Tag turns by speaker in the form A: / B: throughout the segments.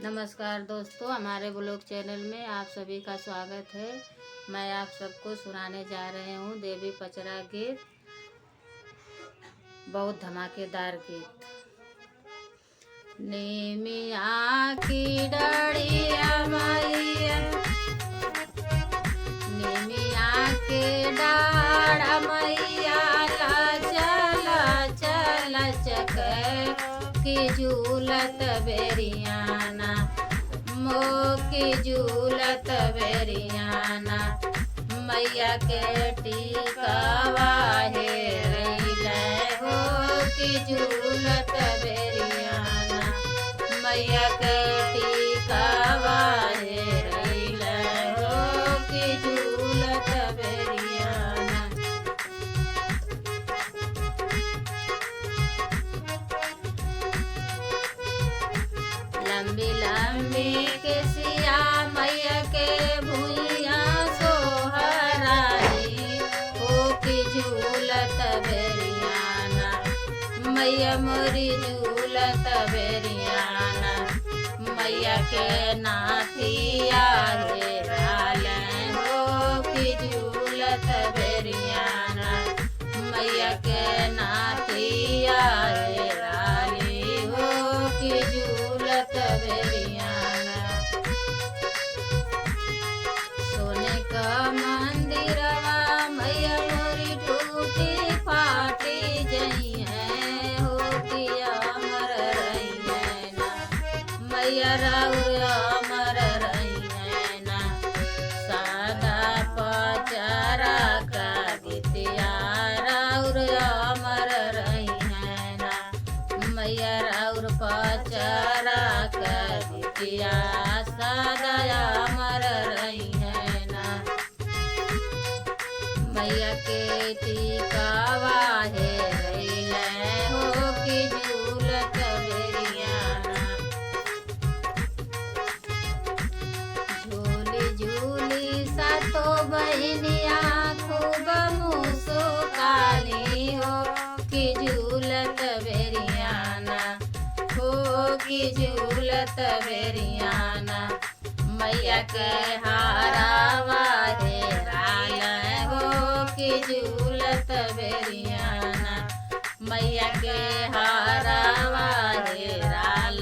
A: नमस्कार दोस्तों, हमारे ब्लॉग चैनल में आप सभी का स्वागत है। मैं आप सबको सुनाने जा रहे हूँ देवी पचरा गीत, बहुत धमाकेदार गीत। नेमिया की डढ़िया मैया, नेमिया के डाढ़ मैया, चल चल चक की झूलत बेरियाना, मोकी झूलत बेरियाना, मैया के टीकावा हे रैले हो की झूलत बेरियाना, मैया के टीकावा हे रैले हो की झूलत बेरियाना। लंबी लंबी केसिया मैया के भुइया सोहराई हो की झूलत बेरियाना, मैया मोरी झूलत बेरियाना, मैया के नाथिया हेराल हो की झूलत बेरियाना, मैया के नाथिया हेराली हो की झूलत बेरियाना। सोने का मंदिरवा मैया मोरी टूटी फाटी जई है हो कि अमर रही है ना, मैया राउर अमर रही है ना, सादा पचरा का गीतिया राउर अमर रही है ना, मैया राउर पचरा का गीतिया सदा अमर रही है ना, मैया के टीकावा हे रैले हो की झूलत बेरियाना। झूली झूली सातो बहनिया खूब मुस्काली हो की झूलत बेरियाना, हो की झूलत बेरियाना, मैया के हारावा हेराल हो की झूलत बेरियाना, मैया के हारावा हेराल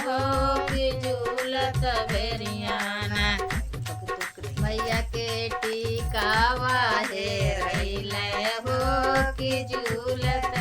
A: हो की झूलत बेरियाना, मैया के टीकावा हे रैले हो की झूलत